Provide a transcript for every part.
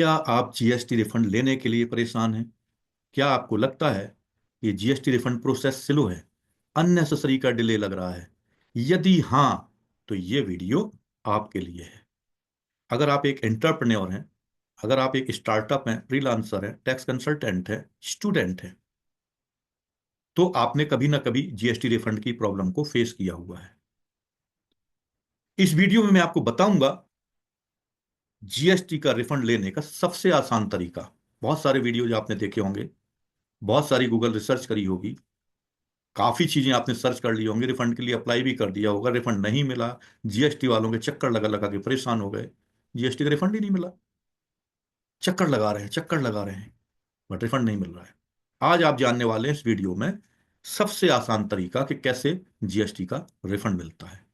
क्या आप GST refund लेने के लिए परेशान हैं? क्या आपको लगता है कि जीएसटी रिफंड प्रोसेस स्लो है, अननेसेसरी का डिले लग रहा है? यदि हाँ, तो ये वीडियो आपके लिए है। अगर आप एक एंटरप्रेन्योर हैं, अगर आप एक स्टार्टअप हैं, फ्रीलांसर हैं, टैक्स कंसल्टेंट हैं, स्टूडेंट हैं, तो आपने कभी ना कभी जीएसटी रिफंड की प्रॉब्लम को फेस किया हुआ है। इस वीडियो में मैं आपको बताऊंगा जीएसटी का रिफंड लेने का सबसे आसान तरीका। बहुत सारे वीडियो जो आपने देखे होंगे, बहुत सारी गूगल रिसर्च करी होगी, काफी चीजें आपने सर्च कर ली होंगी, रिफंड के लिए अप्लाई भी कर दिया होगा, रिफंड नहीं मिला, जीएसटी वालों के चक्कर लगा लगा के परेशान हो गए, जीएसटी का रिफंड ही नहीं मिला, चक्कर लगा रहे हैं, चक्कर लगा रहे हैं, बट रिफंड नहीं मिल रहा है। आज आप जानने वाले हैं इस वीडियो में सबसे आसान तरीका कि कैसे जीएसटी का रिफंड मिलता है,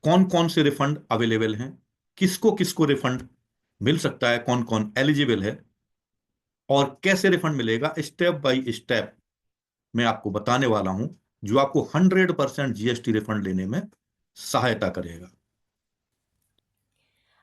कौन कौन से रिफंड अवेलेबल हैं, किसको किसको रिफंड मिल सकता है, कौन कौन एलिजिबल है, और कैसे रिफंड मिलेगा। स्टेप बाय स्टेप मैं आपको बताने वाला हूं, जो आपको 100% जीएसटी रिफंड लेने में सहायता करेगा।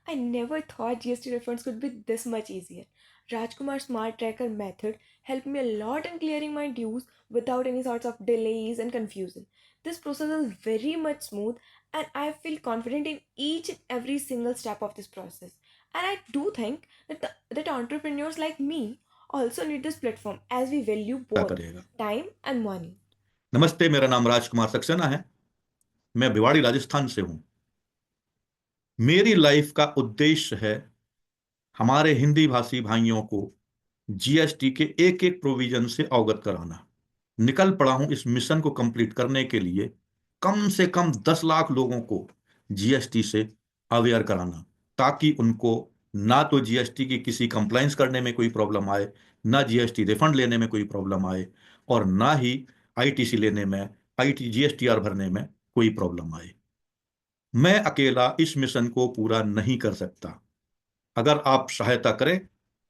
I never thought GST refunds could be this much easier. Rajkumar's Smart Tracker method helped me a lot in clearing my dues without any sorts of delays and confusion. This process is very much smooth and I feel confident in each and every single step of this process. And I do think that entrepreneurs like me also need this platform as we value क्या both करेगा? time and money. नमस्ते, मेरा नाम राजकुमार सक्सेना है। मैं भिवाड़ी राजस्थान से हूं। मेरी लाइफ का उद्देश्य है हमारे हिंदी भाषी भाइयों को जीएसटी के एक एक प्रोविजन से अवगत कराना। निकल पड़ा हूं इस मिशन को कंप्लीट करने के लिए, कम से कम 10 लाख लोगों को जीएसटी से अवेयर कराना, ताकि उनको ना तो जीएसटी की किसी कंप्लाइंस करने में कोई प्रॉब्लम आए, ना जीएसटी रिफंड लेने में कोई प्रॉब्लम आए, और ना ही आईटीसी लेने में, आईटी जीएसटीआर भरने में कोई प्रॉब्लम आए। मैं अकेला इस मिशन को पूरा नहीं कर सकता। अगर आप सहायता करें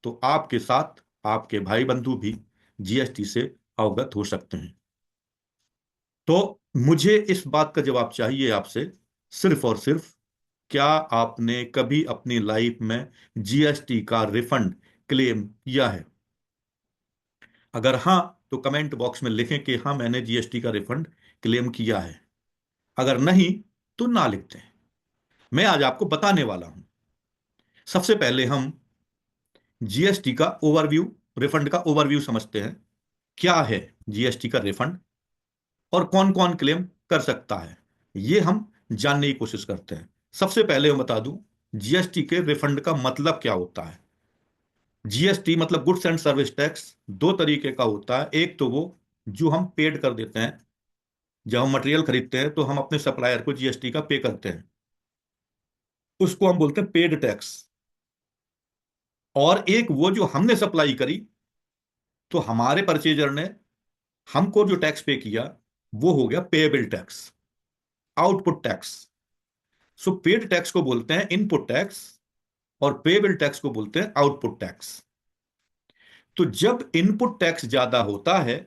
तो आपके साथ आपके भाई बंधु भी जीएसटी से अवगत हो सकते हैं। तो मुझे इस बात का जवाब चाहिए आपसे, सिर्फ और सिर्फ, क्या आपने कभी अपनी लाइफ में जीएसटी का रिफंड क्लेम किया है? अगर हाँ, तो कमेंट बॉक्स में लिखें कि हाँ, मैंने जीएसटी का रिफंड क्लेम किया है। अगर नहीं, तो ना लिखते हैं। मैं आज आपको बताने वाला हूं। सबसे पहले हम जीएसटी का ओवरव्यू, रिफंड का ओवरव्यू समझते हैं। क्या है जीएसटी का रिफंड और कौन कौन क्लेम कर सकता है, ये हम जानने की कोशिश करते हैं। सबसे पहले मैं बता दूं, जीएसटी के रिफंड का मतलब क्या होता है। जीएसटी मतलब गुड्स एंड सर्विस टैक्स। दो तरीके का होता है। एक तो वो जो हम पेड कर देते हैं, जब हम मटेरियल खरीदते हैं तो हम अपने सप्लायर को जीएसटी का पे करते हैं, उसको हम बोलते हैं पेड टैक्स। और एक वो जो हमने सप्लाई करी, तो हमारे परचेजर ने हमको जो टैक्स पे किया, वो हो गया पेएबल टैक्स, आउटपुट टैक्स। सो पेड टैक्स को बोलते हैं इनपुट टैक्स और पेएबल टैक्स को बोलते हैं आउटपुट टैक्स। तो जब इनपुट टैक्स ज्यादा होता है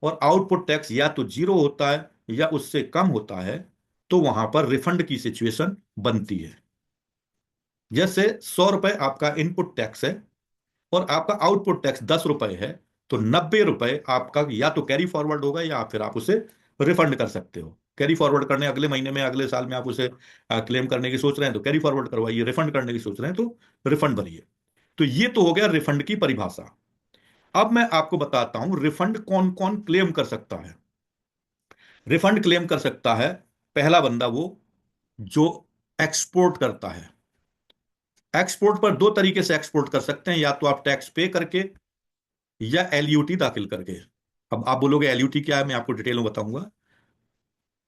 और आउटपुट टैक्स या तो जीरो होता है या उससे कम होता है, तो वहां पर रिफंड की सिचुएशन बनती है। जैसे 100 रुपए आपका इनपुट टैक्स है और आपका आउटपुट टैक्स 10 रुपए है, तो 90 रुपए आपका या तो कैरी फॉरवर्ड होगा या फिर आप उसे रिफंड कर सकते हो। कैरी फॉरवर्ड करने, अगले महीने में, अगले साल में आप उसे क्लेम करने की सोच रहे हैं तो कैरी फॉरवर्ड करवाइए, रिफंड करने की सोच रहे हैं तो रिफंड भरिए। तो ये तो हो गया रिफंड की परिभाषा। अब मैं आपको बताता हूं रिफंड कौन कौन क्लेम कर सकता है। रिफंड क्लेम कर सकता है पहला बंदा वो जो एक्सपोर्ट करता है। एक्सपोर्ट पर दो तरीके से एक्सपोर्ट कर सकते हैं, या तो आप टैक्स पे करके या एलयूटी दाखिल करके। अब आप बोलोगे एलयूटी क्या है, मैं आपको डिटेल में बताऊंगा।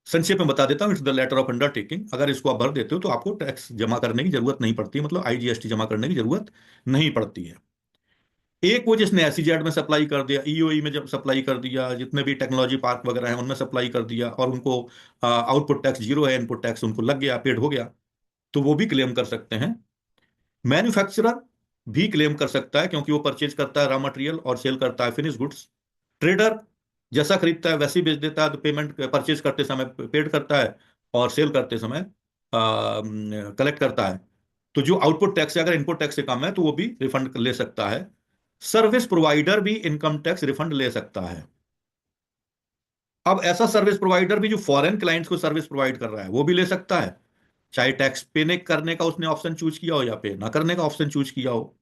संक्षेप में बता देता हूं, it's the letter of undertaking. अगर इसको आप भर देते हो तो आपको टैक्स जमा करने की जरूरत नहीं पड़ती, मतलब आईजीएसटी जमा करने की जरूरत नहीं पड़ती है। एक वो जिसने एसईजेड में सप्लाई कर दिया, ईओई में जब सप्लाई कर दिया, जितने भी टेक्नोलॉजी पार्क वगैरह हैं उनमें सप्लाई कर दिया, और उनको आउटपुट टैक्स जीरो है, इनपुट टैक्स उनको लग गया, पेड हो गया, तो वो भी क्लेम कर सकते हैं। मैन्युफैक्चरर भी क्लेम कर सकता है, क्योंकि वो परचेज करता है रॉ मटेरियल और सेल करता है फिनिश गुड्स। ट्रेडर जैसा खरीदता है वैसे ही बेच देता है, तो पेमेंट परचेज करते समय पेड करता है और सेल करते समय कलेक्ट करता है। तो जो आउटपुट टैक्स है, अगर इनपुट टैक्स से कम है तो वो भी रिफंड ले सकता है। सर्विस प्रोवाइडर भी इनकम टैक्स रिफंड ले सकता है। अब ऐसा सर्विस प्रोवाइडर भी जो फॉरेन क्लाइंट्स को सर्विस प्रोवाइड कर रहा है वो भी ले सकता है, चाहे टैक्स पे नहीं करने का उसने ऑप्शन चूज किया हो या पे ना करने का ऑप्शन चूज किया हो।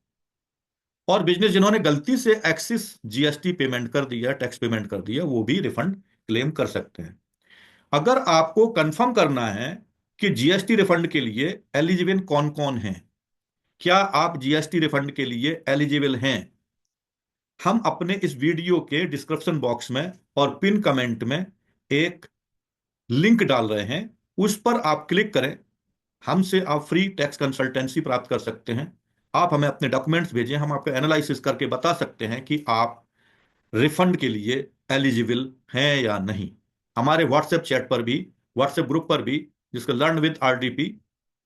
और बिजनेस जिन्होंने गलती से एक्सिस जीएसटी पेमेंट कर दिया, टैक्स पेमेंट कर दिया, वो भी रिफंड क्लेम कर सकते हैं। अगर आपको कंफर्म करना है कि जीएसटी रिफंड के लिए एलिजिबल कौन कौन है, क्या आप जीएसटी रिफंड के लिए एलिजिबल हैं, हम अपने इस वीडियो के डिस्क्रिप्शन बॉक्स में और पिन कमेंट में एक लिंक डाल रहे हैं, उस पर आप क्लिक करें। हमसे आप फ्री टैक्स कंसल्टेंसी प्राप्त कर सकते हैं। आप हमें अपने डॉक्यूमेंट्स भेजें, हम आपको एनालिसिस करके बता सकते हैं कि आप रिफंड के लिए एलिजिबल हैं या नहीं। हमारे व्हाट्सएप चैट पर भी, व्हाट्सएप ग्रुप पर भी, जिसका लर्न विद आरडीपी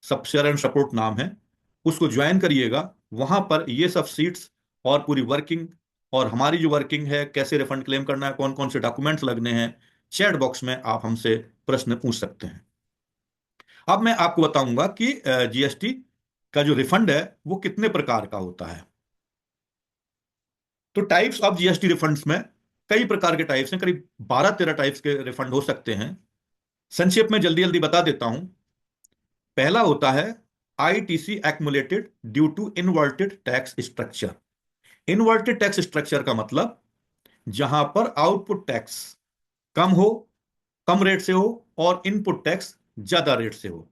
सब शेयर एंड सपोर्ट नाम है, उसको ज्वाइन करिएगा। वहां पर ये सब सीट्स और पूरी वर्किंग और हमारी जो वर्किंग है, कैसे रिफंड क्लेम करना है, कौन कौन से डॉक्यूमेंट्स लगने हैं, चैट बॉक्स में आप हमसे प्रश्न पूछ सकते हैं। अब मैं आपको बताऊंगा कि जीएसटी का जो रिफंड है वो कितने प्रकार का होता है। तो टाइप्स ऑफ जीएसटी रिफंड्स में कई प्रकार के टाइप्स हैं, करीब 12-13 टाइप्स के रिफंड हो सकते हैं। संक्षेप में जल्दी जल्दी बता देता हूं। पहला होता है ITC accumulated due to inverted tax structure. Inverted tax structure का मतलब जहां पर आउटपुट टैक्स कम हो, कम रेट से हो, और इनपुट टैक्स ज्यादा रेट से हो।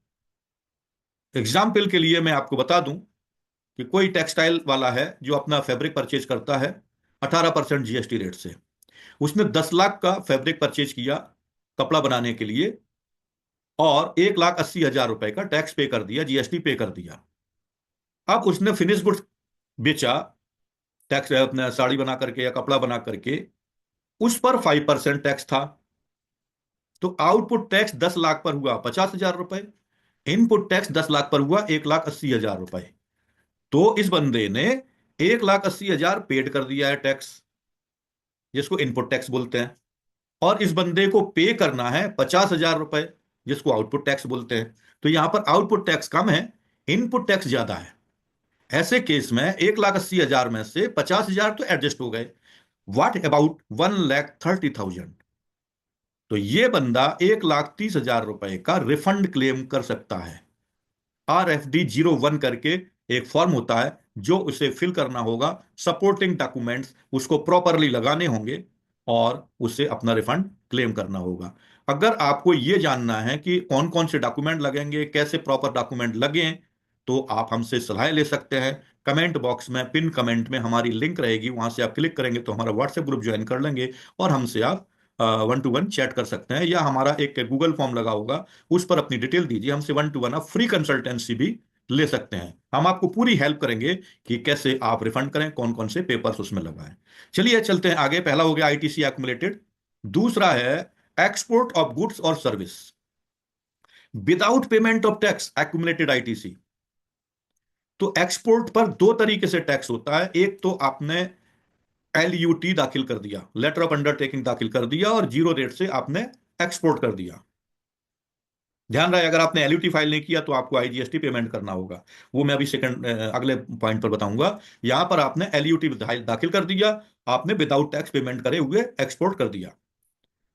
एग्जाम्पल के लिए मैं आपको बता दूं कि कोई टेक्सटाइल वाला है जो अपना फैब्रिक परचेज करता है 18% जीएसटी रेट से। उसने 10 लाख का फैब्रिक परचेज किया कपड़ा बनाने के लिए, और 1,80,000 रुपए का टैक्स पे कर दिया, जीएसटी पे कर दिया। अब उसने फिनिश गुड्स बेचा, टैक्स अपना साड़ी बना करके या कपड़ा बना करके, उस पर 5% टैक्स था। तो आउटपुट टैक्स 10 लाख पर हुआ 50,000 रुपए, इनपुट टैक्स 10 लाख पर हुआ 1,80,000 रुपए। तो इस बंदे ने 1,80,000 पेड कर दिया है टैक्स, जिसको इनपुट टैक्स बोलते हैं। और इस बंदे को पे करना है 50,000 रुपए, जिसको आउटपुट टैक्स बोलते हैं। तो यहां पर आउटपुट टैक्स कम है, इनपुट टैक्स ज्यादा है। ऐसे केस में 1,80,000 में से 50,000 तो एडजस्ट हो गए। What about 1,30,000? तो ये बंदा 1,30,000 रुपए का रिफंड क्लेम कर सकता है। RFD 01 करके एक फॉर्म होता है जो उसे फिल करना होगा, सपोर्टिंग डॉक्यूमेंट्स उसको प्रॉपरली लगाने होंगे और उसे अपना रिफंड क्लेम करना होगा। अगर आपको यह जानना है कि कौन कौन से डॉक्यूमेंट लगेंगे, कैसे प्रॉपर डॉक्यूमेंट लगें, तो आप हमसे सलाह ले सकते हैं। कमेंट बॉक्स में पिन कमेंट में हमारी लिंक रहेगी, वहां से आप क्लिक करेंगे तो हमारा व्हाट्सएप ग्रुप ज्वाइन कर लेंगे और हमसे आप 1 to 1 चैट कर सकते हैं, या हमारा एक गूगल फॉर्म लगा होगा, उस पर अपनी डिटेल दीजिए, हमसे 1 to 1 आप फ्री कंसल्टेंसी भी ले सकते हैं। हम आपको पूरी हेल्प करेंगे कि कैसे आप रिफंड करें, कौन कौन से पेपर्स उसमें लगाएं। चलिए चलते हैं आगे। पहला हो गया आईटीसी एक्मुलेटेड। दूसरा है एक्सपोर्ट ऑफ गुड्स और service without payment of tax, accumulated ITC. तो एक्सपोर्ट पर दो तरीके से टैक्स होता है। एक तो आपने LUT दाखिल कर दिया, लेटर ऑफ अंडरटेकिंग दाखिल कर दिया, और जीरो रेट से आपने एक्सपोर्ट कर दिया। ध्यान रहे, अगर आपने LUT फाइल नहीं किया तो आपको IGST पेमेंट करना होगा। वो मैं अभी सेकंड अगले पॉइंट पर बताऊंगा। यहां पर आपने LUT दाखिल कर दिया, आपने विदाउट टैक्स पेमेंट करे हुए एक्सपोर्ट कर दिया।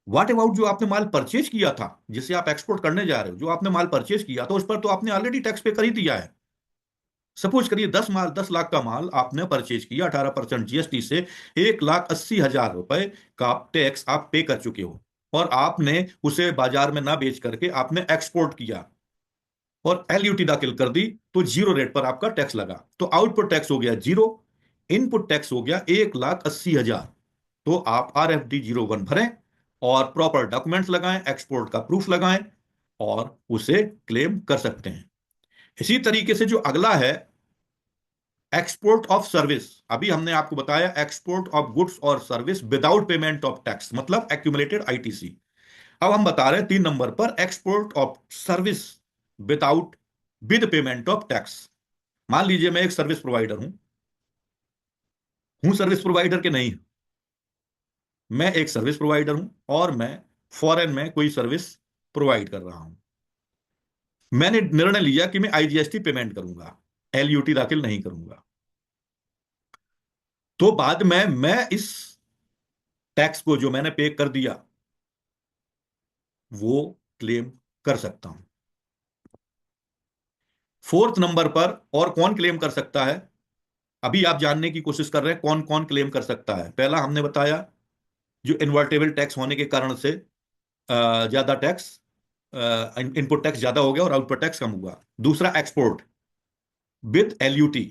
व्हाट अबाउट जो आपने माल परचेज किया था, जिसे आप एक्सपोर्ट करने जा रहे हो, जो आपने माल परचेज किया था उस पर तो आपने ऑलरेडी टैक्स पे कर ही दिया है। सपोज करिए 10 लाख का माल आपने परचेज किया, 18% जीएसटी से 1,80,000 रुपए का टैक्स आप पे कर चुके हो, और आपने उसे बाजार में ना बेच करके आपने एक्सपोर्ट किया और LUT दाखिल कर दी, तो जीरो रेट पर आपका टैक्स लगा। तो आउटपुट टैक्स हो गया जीरो, इनपुट टैक्स हो गया 1,80,000। तो आप RFD 01 भरें और प्रॉपर डॉक्यूमेंट्स लगाएं, एक्सपोर्ट का प्रूफ लगाएं, और उसे क्लेम कर सकते हैं। इसी तरीके से जो अगला है एक्सपोर्ट ऑफ सर्विस, अभी हमने आपको बताया एक्सपोर्ट ऑफ गुड्स और service without payment of tax, मतलब एक्यूमुलेटेड आईटीसी। अब हम बता रहे हैं 3 नंबर पर export of service without with payment of tax. मान लीजिए मैं एक सर्विस प्रोवाइडर हूं सर्विस प्रोवाइडर के नहीं, मैं एक सर्विस प्रोवाइडर हूं और मैं फॉरेन में कोई सर्विस प्रोवाइड कर रहा हूं। मैंने निर्णय लिया कि मैं IGST पेमेंट करूंगा। एलयूटी दाखिल नहीं करूंगा, तो बाद में मैं इस टैक्स को जो मैंने पे कर दिया वो क्लेम कर सकता हूं। फोर्थ नंबर पर और कौन क्लेम कर सकता है, अभी आप जानने की कोशिश कर रहे हैं कौन कौन क्लेम कर सकता है। पहला हमने बताया जो इन्वर्टेबल टैक्स होने के कारण से ज्यादा टैक्स, इनपुट टैक्स ज्यादा हो गया और आउटपुट टैक्स कम हुआ। दूसरा एक्सपोर्ट विद एलयूटी।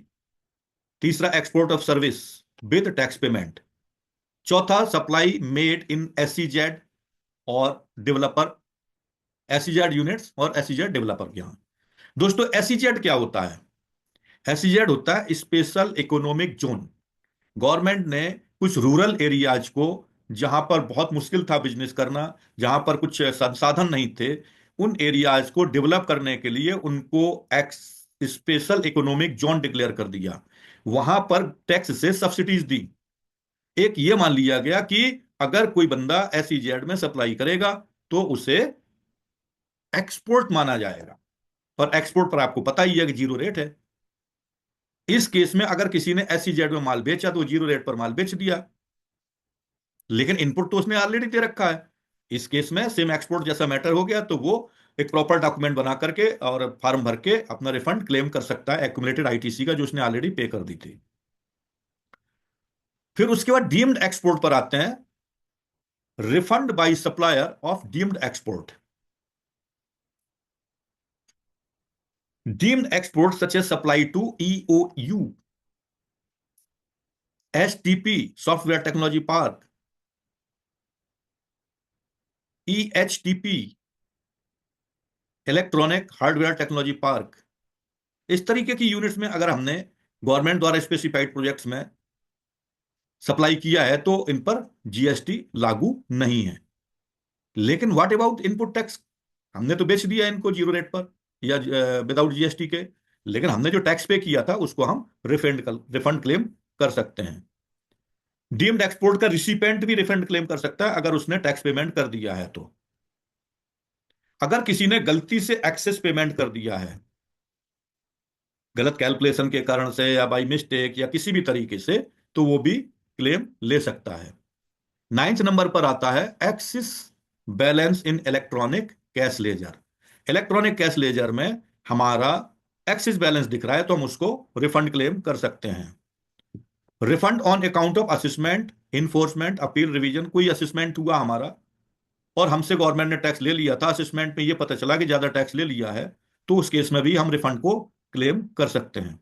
तीसरा export of service with tax payment. चौथा सप्लाई मेड इन एसईजेड और डेवलपर, एसईजेड यूनिट्स और एसईजेड डेवलपर के यहाँ। दोस्तों एसईजेड क्या होता है? एसईजेड होता है स्पेशल इकोनॉमिक जोन। गवर्नमेंट ने कुछ रूरल एरियाज को, जहां पर बहुत मुश्किल था बिजनेस करना, जहां पर कुछ संसाधन नहीं थे, उन एरियाज को डेवलप करने के लिए उनको x special economic zone declare कर दिया। वहां पर टैक्स से सब्सिडीज दी। एक ये मान लिया गया कि अगर कोई बंदा एसईजेड में सप्लाई करेगा तो उसे एक्सपोर्ट माना जाएगा, और एक्सपोर्ट पर आपको पता ही है कि जीरो रेट है। इस केस में अगर किसी ने एसईजेड में माल बेचा तो जीरो रेट पर माल बेच दिया, लेकिन इनपुट तो उसने ऑलरेडी दे रखा है। इस केस में सेम एक्सपोर्ट जैसा मैटर हो गया, तो वो एक प्रॉपर डॉक्यूमेंट बना करके और फॉर्म भर के अपना रिफंड क्लेम कर सकता है एक्यूमुलेटेड आईटीसी का, जो उसने ऑलरेडी पे कर दी थी। फिर उसके बाद डीम्ड एक्सपोर्ट पर आते हैं। Refund by supplier of deemed export. Deemed export such as supply to EOU, STP software technology park, EHTP electronic hardware technology park. इस तरीके की यूनिट्स में अगर हमने गवर्नमेंट द्वारा स्पेसिफाइड प्रोजेक्ट्स में सप्लाई किया है तो इन पर जीएसटी लागू नहीं है। लेकिन व्हाट अबाउट इनपुट टैक्स? हमने तो बेच दिया इनको जीरो रेट पर या विदाउट जीएसटी के, लेकिन हमने जो टैक्स पे किया था उसको हम रिफंड क्लेम कर सकते हैं। डीम्ड एक्सपोर्ट का रिसिपेंट भी रिफंड क्लेम कर सकता है अगर उसने टैक्स पेमेंट कर दिया है तो। अगर किसी ने गलती से एक्सेस पेमेंट कर दिया है, गलत कैलकुलेशन के कारण से या बाई मिस्टेक या किसी भी तरीके से, तो वो भी क्लेम ले सकता है। नाइन्थ नंबर पर आता है एक्सिस बैलेंस इन electronic cash laser. Electronic cash laser में हमारा एक्सिस बैलेंस दिख रहा है तो हम उसको रिफंड क्लेम कर सकते हैं। Refund on account of assessment, enforcement, appeal, revision. कोई असेसमेंट हुआ हमारा और हमसे गवर्नमेंट ने टैक्स ले लिया था, असेसमेंट में ये पता चला कि ज्यादा टैक्स ले लिया है, तो उस केस में भी हम रिफंड को क्लेम कर सकते हैं।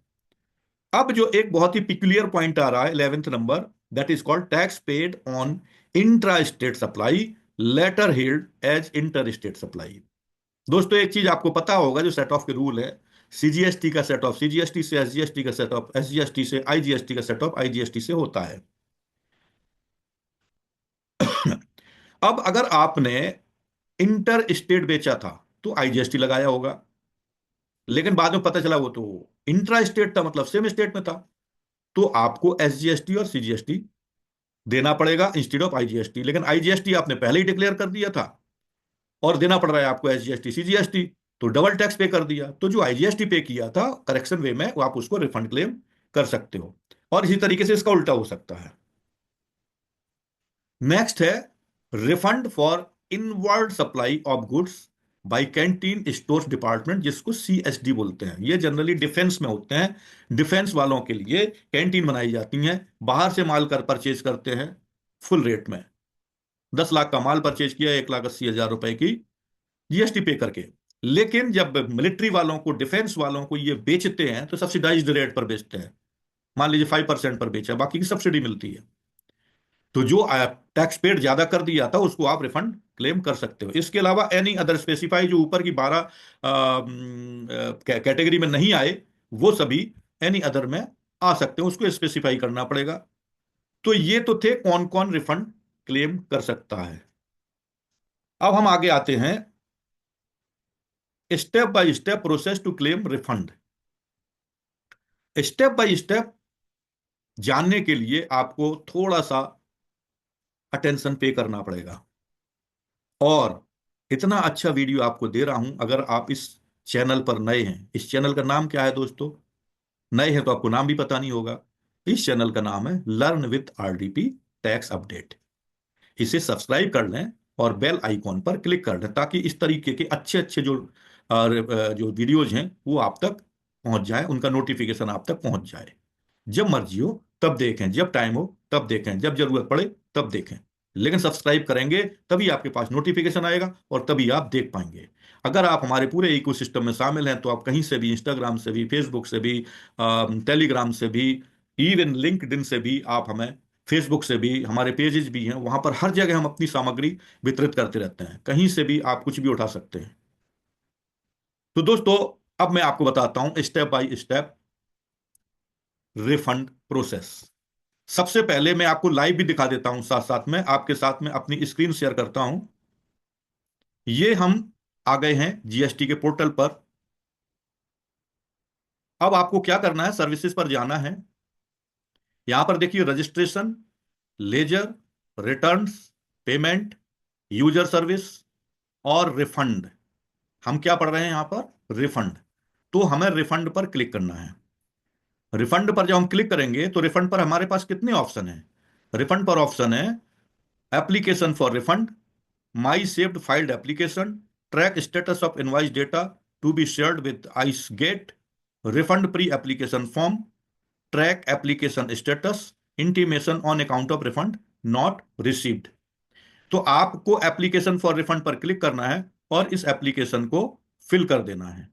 अब जो एक बहुत ही पिक्यूलियर पॉइंट आ रहा है 11th number, that is called tax paid on intra state supply, later held as inter state supply. दोस्तों एक चीज आपको पता होगा, जो सेट ऑफ के रूल है, सीजीएसटी का सेट ऑफ सीजीएसटी से, एसजीएसटी का सेट ऑफ एसजीएसटी से, आईजीएसटी का सेट ऑफ आईजीएसटी से होता है। अब अगर आपने इंटर स्टेट बेचा था तो आईजीएसटी लगाया होगा, लेकिन बाद में पता चला वो तो इंट्रा स्टेट था, मतलब सेम स्टेट में था, तो आपको एसजीएसटी और सीजीएसटी देना पड़ेगा इंस्टेड ऑफ आईजीएसटी। लेकिन आईजीएसटी आपने पहले ही डिक्लेयर कर दिया था और देना पड़ रहा है आपको एसजीएसटी सीजीएसटी, तो डबल टैक्स पे कर दिया। तो जो आईजीएसटी पे किया था करेक्शन वे में, वो आप उसको रिफंड क्लेम कर सकते हो। और इसी तरीके से इसका उल्टा हो सकता है। नेक्स्ट है refund for inward supply of goods by canteen stores department, जिसको सीएसडी बोलते हैं। ये जनरली डिफेंस में होते हैं। डिफेंस वालों के लिए कैंटीन बनाई जाती हैं, बाहर से माल कर परचेज करते हैं फुल रेट में। 10 लाख का माल परचेज किया, 1,80,000 रुपए की जीएसटी पे करके। लेकिन जब मिलिट्री वालों को, डिफेंस वालों को ये बेचते हैं तो सब्सिडाइज्ड रेट पर बेचते हैं। मान लीजिए 5% पर बेचा, बाकी की सब्सिडी मिलती है। तो जो टैक्स पेड ज्यादा कर दिया था उसको आप रिफंड क्लेम कर सकते हो। इसके अलावा एनी अदर स्पेसिफाई, जो ऊपर की 12 कैटेगरी में नहीं आए, वो सभी एनी अदर में आ सकते हैं, उसको स्पेसिफाई करना पड़ेगा। तो ये तो थे कौन कौन रिफंड क्लेम कर सकता है। अब हम आगे आते हैं step by step process to claim refund. Step by step जानने के लिए आपको थोड़ा सा अटेंशन पे करना पड़ेगा। और इतना अच्छा वीडियो आपको दे रहा हूं, अगर आप इस चैनल पर नए हैं, इस चैनल का नाम क्या है दोस्तों? नए हैं तो आपको नाम भी पता नहीं होगा। इस चैनल का नाम है learn with RDP tax update. इसे सब्सक्राइब कर लें और बेल आइकॉन पर क्लिक कर लें, ताकि इस तरीके के अच्छे अच्छे जो वीडियोज हैं वो आप तक पहुंच जाए, उनका नोटिफिकेशन आप तक पहुंच जाए। जब मर्जी हो तब देखें, जब टाइम हो तब देखें, जब जरूरत पड़े तब देखें। लेकिन सब्सक्राइब करेंगे तभी आपके पास नोटिफिकेशन आएगा और तभी आप देख पाएंगे। अगर आप हमारे पूरे इकोसिस्टम में शामिल हैं तो आप कहीं से भी, इंस्टाग्राम से भी, फेसबुक से भी, टेलीग्राम से भी, इवन लिंक्डइन से भी आप हमें, फेसबुक से भी हमारे पेजेस भी हैं, वहां पर हर जगह हम अपनी सामग्री वितरित करते रहते हैं। कहीं से भी आप कुछ भी उठा सकते हैं। तो दोस्तों, अब मैं आपको बताता हूं step by step refund process. सबसे पहले मैं आपको लाइव भी दिखा देता हूं, साथ साथ में आपके साथ में अपनी स्क्रीन शेयर करता हूं। ये हम आ गए हैं जीएसटी के पोर्टल पर। अब आपको क्या करना है, सर्विसेज पर जाना है। यहां पर देखिए registration, ledger, returns, payment, user service और रिफंड। हम क्या पढ़ रहे हैं यहां पर, रिफंड। तो हमें रिफंड पर क्लिक करना है। रिफंड पर जब हम क्लिक करेंगे तो रिफंड पर हमारे पास कितने ऑप्शन हैं। रिफंड पर ऑप्शन है application for refund, my saved filed application, track status of invoice data to be shared with ice gate, refund pre application form, track application status, intimation on account of refund not received. तो आपको application for refund पर click करना है और इस application को fill कर देना है।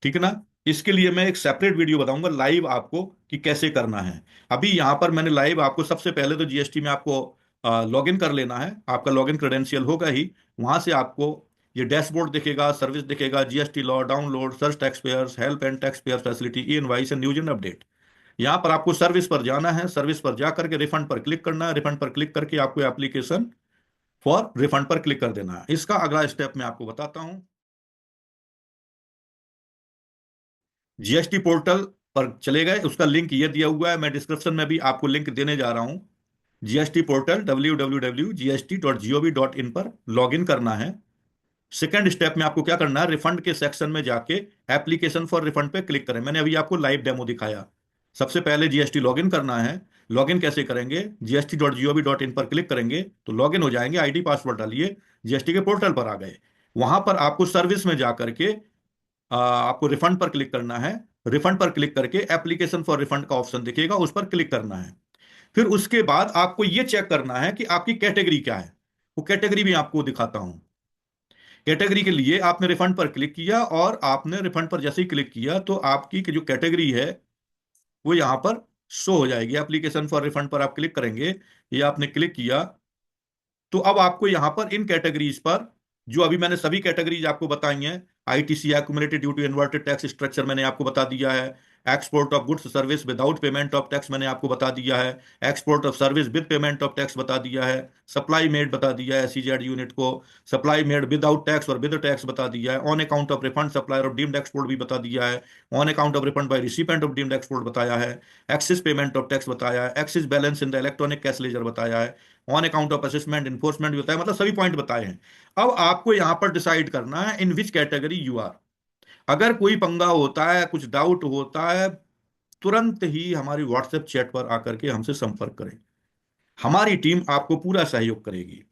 ठीक है ना। इसके लिए मैं एक सेपरेट वीडियो बताऊंगा लाइव आपको कि कैसे करना है। अभी यहां पर मैंने लाइव आपको, सबसे पहले तो जीएसटी में आपको लॉग इन कर लेना है। आपका लॉग इन क्रेडेंशियल होगा ही। वहां से आपको ये डैशबोर्ड दिखेगा, सर्विस दिखेगा, GST law download, search tax payers, help and tax payer facility, E invoice and news and update. यहाँ पर आपको सर्विस पर जाना है। सर्विस पर जाकर के रिफंड पर क्लिक करना है। रिफंड पर क्लिक करके आपको एप्लीकेशन फॉर रिफंड पर क्लिक कर देना है। इसका अगला स्टेप मैं आपको बताता हूं। जीएसटी पोर्टल पर चले गए, उसका लिंक ये दिया हुआ है, मैं डिस्क्रिप्शन में भी आपको लिंक देने जा रहा हूं। जीएसटी पोर्टल www.gst.gov.in पर लॉग इन करना है। सेकंड स्टेप में आपको क्या करना है, रिफंड के सेक्शन में जाके एप्लीकेशन फॉर रिफंड पे क्लिक करें। मैंने अभी आपको लाइव डेमो दिखाया। सबसे पहले जीएसटी लॉगिन करना है। लॉगिन कैसे करेंगे, gst.gov.in पर क्लिक करेंगे तो लॉगिन हो जाएंगे। आईडी पासवर्ड डालिए, जीएसटी के पोर्टल पर आ गए। वहां पर आपको सर्विस में जाकर के आपको रिफंड पर क्लिक करना है। रिफंड पर क्लिक करके एप्लीकेशन फॉर रिफंड का ऑप्शन दिखेगा, उस पर क्लिक करना है। फिर उसके बाद आपको यह चेक करना है कि आपकी कैटेगरी क्या है। वो कैटेगरी भी आपको दिखाता हूं। कैटेगरी के लिए आपने रिफंड पर क्लिक किया और आपने रिफंड पर जैसे ही क्लिक किया तो आपकी जो कैटेगरी है वो यहां पर शो हो जाएगी। एप्लीकेशन फॉर रिफंड पर आप क्लिक करेंगे, ये आपने क्लिक किया तो अब आपको यहां पर इन कैटेगरीज पर, जो अभी मैंने सभी कैटेगरीज आपको बताई हैं, ITC accumulated due to inverted tax structure मैंने आपको बता दिया है। Export of goods service without payment of tax मैंने आपको बता दिया है। Export of service with payment of tax बता दिया है। सप्लाई मेड बता दिया है एसईजेड यूनिट को। सप्लाई मेड विदाउट टैक्स और विद टैक्स बता दिया है। On account of refund supplier of deemed export भी बता दिया है। On account of refund by recipient of deemed export बताया है। एक्सिस पेमेंट ऑफ टैक्स बताया है। Excess balance in the electronic cash ledger बताया है। On account of assessment enforcement भी बताया, मतलब सभी पॉइंट बताए हैं। अब आपको यहां पर डिसाइड करना है इन विच कैटेगरी यू आर। अगर कोई पंगा होता है, कुछ डाउट होता है, तुरंत ही हमारी व्हाट्सएप चैट पर आकर के हमसे संपर्क करें। हमारी टीम आपको पूरा सहयोग करेगी।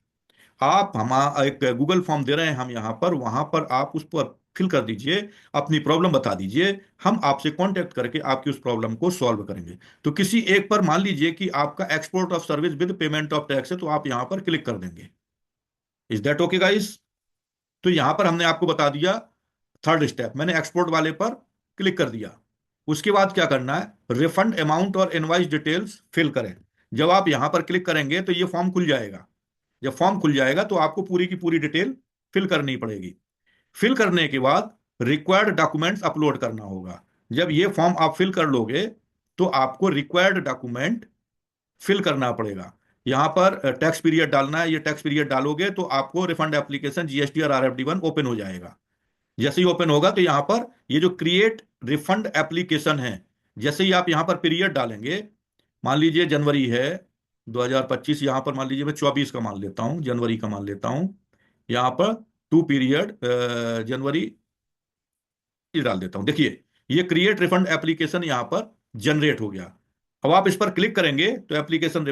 आप हमारा एक गूगल फॉर्म दे रहे हैं हम यहाँ पर, वहां पर आप उस पर फिल कर दीजिए, अपनी प्रॉब्लम बता दीजिए। हम आपसे कांटेक्ट करके आपकी उस प्रॉब्लम को सॉल्व करेंगे। तो किसी एक पर मान लीजिए कि आपका export of service with payment of tax है, तो आप यहां पर क्लिक कर देंगे। Is that okay guys. तो यहां पर हमने आपको बता दिया थर्ड स्टेप, मैंने एक्सपोर्ट वाले पर क्लिक कर दिया। उसके बाद क्या करना है, रिफंड अमाउंट और इनवाइस डिटेल्स फिल करें। जब आप यहां पर क्लिक करेंगे तो ये फॉर्म खुल जाएगा। जब फॉर्म खुल जाएगा तो आपको पूरी की पूरी डिटेल फिल करनी पड़ेगी। फिल करने के बाद रिक्वायर्ड डॉक्यूमेंट्स अपलोड करना होगा। जब ये फॉर्म आप फिल कर लोगे तो आपको रिक्वायर्ड डॉक्यूमेंट फिल करना पड़ेगा। यहां पर टैक्स पीरियड डालना है। ये टैक्स पीरियड डालोगे तो आपको रिफंड एप्लीकेशन जीएसटी और RFD1 ओपन हो जाएगा। जैसे ही ओपन होगा तो यहां पर ये जो क्रिएट रिफंड एप्लीकेशन है, जैसे ही आप यहां पर पीरियड डालेंगे, मान लीजिए जनवरी है 2025, यहां पर मान लीजिए मैं 24 का मान लेता हूं, जनवरी का मान लेता हूं। यहां पर टू पीरियड जनवरी डाल देता हूं। देखिए ये क्रिएट रिफंड एप्लीकेशन यहां पर जनरेट हो गया। अब आप इस पर क्लिक करेंगे तो एप्लीकेशन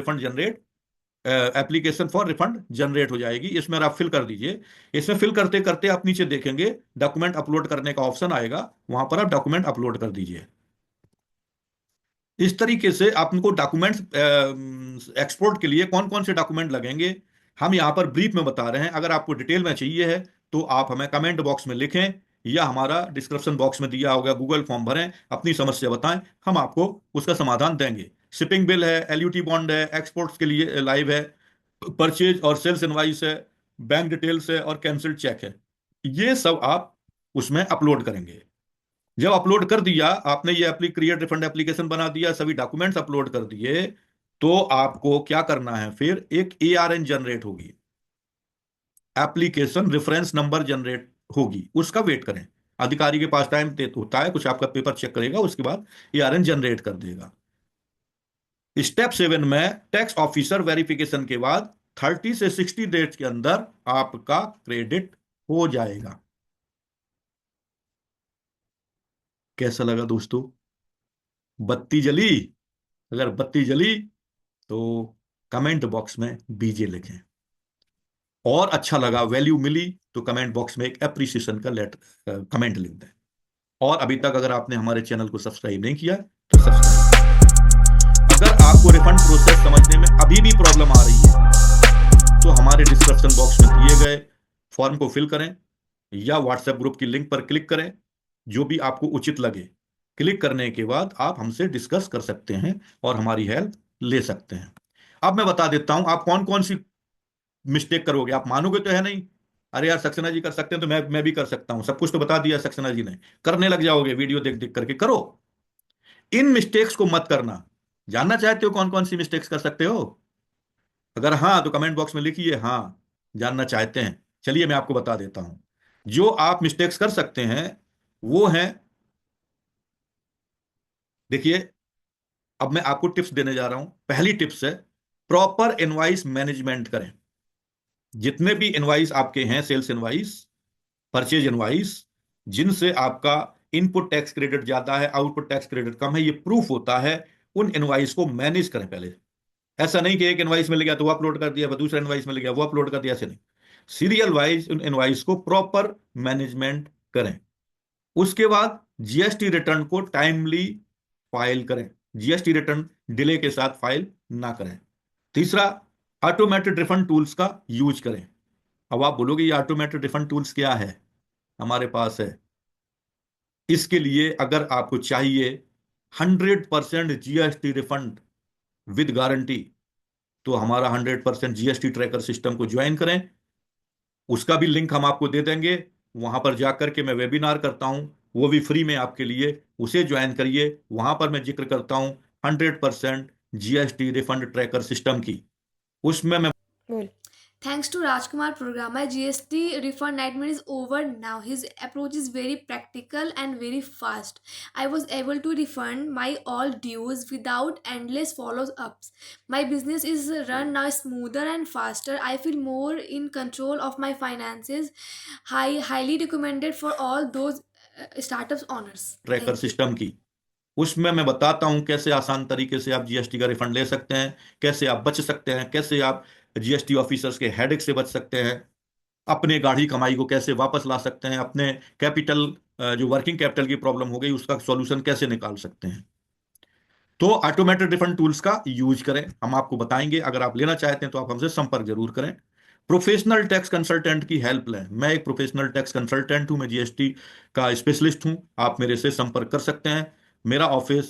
फॉर रिफंड जनरेट हो जाएगी। इसमें आप फिल कर दीजिए। इसमें फिल करते करते आप नीचे देखेंगे डॉक्यूमेंट अपलोड करने का ऑप्शन आएगा, वहां पर आप डॉक्यूमेंट अपलोड कर दीजिए। इस तरीके से आपको डॉक्यूमेंट्स एक्सपोर्ट के लिए कौन कौन से डॉक्यूमेंट लगेंगे हम यहाँ पर ब्रीफ में बता रहे हैं। अगर आपको डिटेल में चाहिए है तो आप हमें कमेंट बॉक्स में लिखें या हमारा डिस्क्रिप्शन बॉक्स में दिया होगा गूगल फॉर्म भरें, अपनी समस्या बताएं, हम आपको उसका समाधान देंगे। शिपिंग बिल है, एलयूटी बॉन्ड है, एक्सपोर्ट्स के लिए लाइव है, परचेज और सेल्स इनवाइस है, बैंक डिटेल्स है और कैंसिल्ड चेक है। ये सब आप उसमें अपलोड करेंगे। जब अपलोड कर दिया आपने, ये क्रिएट रिफंड एप्लीकेशन बना दिया, सभी डॉक्यूमेंट्स अपलोड कर दिए, तो आपको क्या करना है, फिर एक एआरएन जनरेट होगी, एप्लीकेशन रेफरेंस नंबर जनरेट होगी, उसका वेट करें। अधिकारी के पास टाइम होता है, कुछ आपका पेपर चेक करेगा, उसके बाद एआरएन जनरेट कर देगा। स्टेप 7 में टैक्स ऑफिसर वेरिफिकेशन के बाद 30 से 60 डेज के अंदर आपका क्रेडिट हो जाएगा। कैसा लगा दोस्तों? बत्ती जली? अगर बत्ती जली तो कमेंट बॉक्स में बीजे लिखें, और अच्छा लगा, वैल्यू मिली, तो कमेंट बॉक्स में एक एप्रिसिएशन का लेटर कमेंट लिख दें। और अभी तक अगर आपने हमारे चैनल को सब्सक्राइब नहीं किया तो सब्सक्राइब करें। अगर आपको रिफंड प्रोसेस समझने में अभी भी प्रॉब्लम आ रही है तो हमारे डिस्क्रिप्शन बॉक्स में दिए गए फॉर्म को फिल करें या व्हाट्सएप ग्रुप की लिंक पर क्लिक करें, जो भी आपको उचित लगे। क्लिक करने के बाद आप हमसे डिस्कस कर सकते हैं और हमारी हेल्प ले सकते हैं। अब मैं बता देता हूं आप कौन कौन सी मिस्टेक करोगे। आप मानोगे तो है नहीं, अरे यार सक्सेना जी कर सकते हैं तो मैं भी कर सकता हूं, सब कुछ तो बता दिया सक्सेना जी ने, करने लग जाओगे, वीडियो देख देख करके करो। इन मिस्टेक्स को मत करना। जानना चाहते हो कौन कौन सी मिस्टेक्स कर सकते हो? अगर हाँ तो कमेंट बॉक्स में लिखिए हाँ, जानना चाहते हैं। चलिए मैं आपको बता देता हूं। जो आप मिस्टेक्स कर सकते हैं वो हैं, देखिए, अब मैं आपको टिप्स देने जा रहा हूं। पहली टिप्स है प्रॉपर इनवाइस मैनेजमेंट करें। जितने भी इनवाइस आपके हैं, सेल्स इनवाइस, परचेज इनवाइस, जिनसे आपका इनपुट टैक्स क्रेडिट ज्यादा है, आउटपुट टैक्स क्रेडिट कम है, ये प्रूफ होता है, उन इनवाइस को मैनेज करें पहले। ऐसा नहीं कि एक इनवाइस मिल गया तो वो अपलोड कर दिया, दूसरा इनवाइस मिल गया वो अपलोड कर दिया, ऐसे नहीं। सीरियल वाइज उन इनवाइस को प्रॉपर मैनेजमेंट करें। उसके बाद जीएसटी रिटर्न को टाइमली फाइल करें। जीएसटी रिटर्न डिले के साथ फाइल ना करें। तीसरा, ऑटोमेटेड रिफंड टूल्स का यूज करें। अब आप बोलोगे ये ऑटोमेटेड रिफंड टूल्स क्या है? हमारे पास है। इसके लिए अगर आपको चाहिए 100% जीएसटी रिफंड विद गारंटी, तो हमारा 100% जीएसटी ट्रैकर सिस्टम को ज्वाइन करें। उसका भी लिंक हम आपको दे देंगे। वहां पर जाकर के मैं वेबिनार करता हूं, वो भी फ्री में आपके लिए, उसे ज्वाइन करिए। वहां पर मैं जिक्र करता हूं 100% जीएसटी रिफंड ट्रैकर सिस्टम की। उसमें मैं Well, thanks to Rajkumar program, my GST refund nightmare is over now. His approach is very practical and very fast. I was able to refund my all dues without endless follow ups. My business is run now smoother and faster. I feel more in control of my finances. Highly recommended for all those startups owners. Tracker Thank you. System की, उसमें मैं बताता हूं कैसे आसान तरीके से आप जीएसटी का रिफंड ले सकते हैं, कैसे आप बच सकते हैं, कैसे आप जीएसटी ऑफिसर्स के हेडेक से बच सकते हैं, अपने गाढ़ी कमाई को कैसे वापस ला सकते हैं, अपने कैपिटल, जो वर्किंग कैपिटल की प्रॉब्लम हो गई उसका सॉल्यूशन कैसे निकाल सकते हैं। तो ऑटोमेटेड रिफंड टूल्स का यूज करें, हम आपको बताएंगे। अगर आप लेना चाहते हैं तो आप हमसे संपर्क जरूर करें। प्रोफेशनल टैक्स कंसल्टेंट की हेल्प लें। मैं एक प्रोफेशनल टैक्स कंसल्टेंट हूं, मैं जीएसटी का स्पेशलिस्ट हूं, आप मेरे से संपर्क कर सकते हैं। मेरा ऑफिस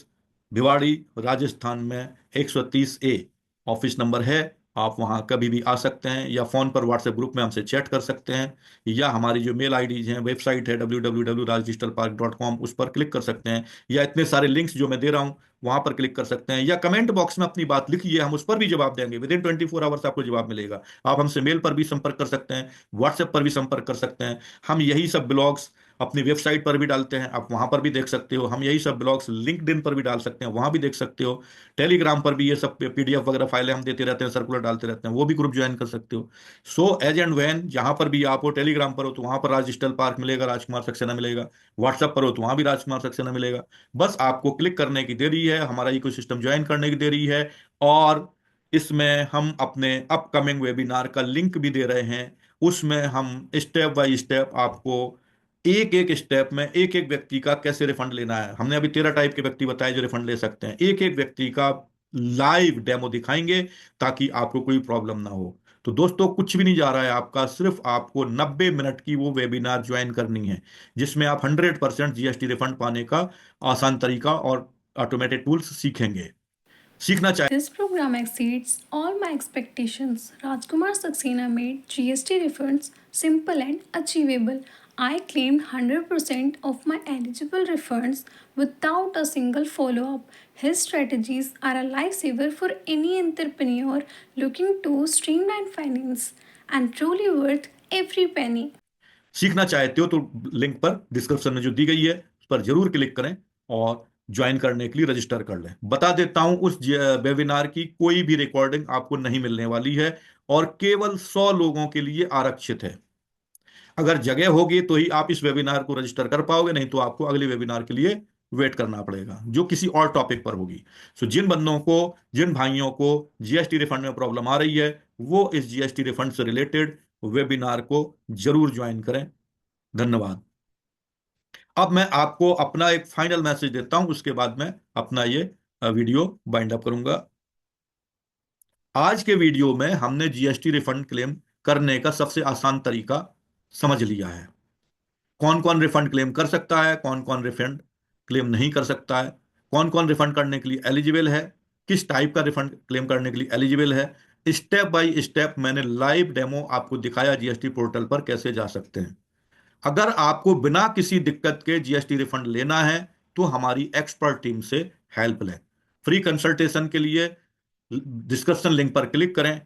भिवाड़ी राजस्थान में 130A ऑफिस नंबर है। आप वहां कभी भी आ सकते हैं या फोन पर व्हाट्सएप ग्रुप में हमसे चैट कर सकते हैं, या हमारी जो मेल आईडीज हैं, वेबसाइट है www.rajdigitalpark.com, उस पर क्लिक कर सकते हैं, या इतने सारे लिंक्स जो मैं दे रहा हूं वहां पर क्लिक कर सकते हैं, या कमेंट बॉक्स में अपनी बात लिखिए, हम उस पर भी जवाब देंगे। विद इन 24 आवर्स आपको जवाब मिलेगा। आप हमसे मेल पर भी संपर्क कर सकते हैं, व्हाट्सएप पर भी संपर्क कर सकते हैं। हम यही सब ब्लॉग्स अपनी वेबसाइट पर भी डालते हैं, आप वहां पर भी देख सकते हो। हम यही सब ब्लॉग्स लिंक्डइन पर भी डाल सकते हैं, वहां भी देख सकते हो। टेलीग्राम पर भी ये सब पीडीएफ वगैरह फाइलें हम देते रहते हैं, सर्कुलर डालते रहते हैं, वो भी ग्रुप ज्वाइन कर सकते हो। सो एज एंड वैन जहां पर भी आप हो, टेलीग्राम पर हो तो वहां पर राज डिजिटल पार्क मिलेगा, राजकुमार सक्सेना मिलेगा। व्हाट्सएप पर हो तो वहां भी राजकुमार सक्सेना मिलेगा। बस आपको क्लिक करने की देरी है, हमारा इकोसिस्टम ज्वाइन करने की देरी है। और इसमें हम अपने अपकमिंग वेबिनार का लिंक भी दे रहे हैं। उसमें हम स्टेप बाय स्टेप आपको एक एक स्टेप में एक एक व्यक्ति का कैसे रिफंड लेना है, हमने अभी 13 टाइप के व्यक्ति बताए जो रिफंड ले सकते हैं, एक एक व्यक्ति का लाइव डेमो दिखाएंगे ताकि आपको कोई प्रॉब्लम ना हो। तो दोस्तों कुछ भी नहीं जा रहा है आपका, सिर्फ आपको 90 मिनट की वो वेबिनार ज्वाइन करनी है जिसमें आप 100% जीएसटी रिफंड पाने का आसान तरीका और ऑटोमेटेड टूल्स सीखेंगे। सीखना चाहे This program exceeds all my expectations. Rajkumar Saxena made GST refunds simple and achievable. I claimed 100% of my eligible refunds without a single follow up. His strategies are a lifesaver for any entrepreneur looking to streamline finance and truly worth every penny. सीखना चाहते हो तो link पर description में जो दी गई है उस पर जरूर क्लिक करें और ज्वाइन करने के लिए रजिस्टर कर लें। बता देता हूं उस वेबिनार की कोई भी रिकॉर्डिंग आपको नहीं मिलने वाली है और केवल 100 लोगों के लिए आरक्षित है। अगर जगह होगी तो ही आप इस वेबिनार को रजिस्टर कर पाओगे, नहीं तो आपको अगले वेबिनार के लिए वेट करना पड़ेगा जो किसी और टॉपिक पर होगी। सो जिन बंदों को, जिन भाइयों को जीएसटी रिफंड में प्रॉब्लम आ रही है वो इस जीएसटी रिफंड से रिलेटेड वेबिनार को जरूर ज्वाइन करें। धन्यवाद। अब मैं आपको अपना एक फाइनल मैसेज देता हूं, उसके बाद मैं अपना ये वीडियो बाइंड अप करूंगा। आज के वीडियो में हमने जीएसटी रिफंड क्लेम करने का सबसे आसान तरीका समझ लिया है। कौन कौन रिफंड क्लेम कर सकता है, कौन कौन रिफंड क्लेम नहीं कर सकता है, कौन कौन रिफंड करने के लिए एलिजिबल है, किस टाइप का रिफंड क्लेम करने के लिए एलिजिबल है। स्टेप बाय स्टेप मैंने लाइव डेमो आपको दिखाया जीएसटी पोर्टल पर कैसे जा सकते हैं। अगर आपको बिना किसी दिक्कत के जीएसटी रिफंड लेना है तो हमारी एक्सपर्ट टीम से हेल्प लें। फ्री कंसल्टेशन के लिए डिस्क्रिप्शन लिंक पर क्लिक करें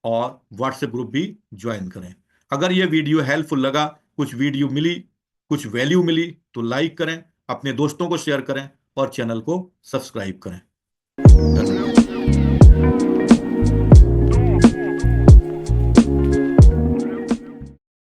और व्हाट्सएप ग्रुप भी ज्वाइन करें। अगर यह वीडियो हेल्पफुल लगा, कुछ वीडियो मिली, कुछ वैल्यू मिली तो लाइक करें, अपने दोस्तों को शेयर करें और चैनल को सब्सक्राइब करें। धन्यवाद।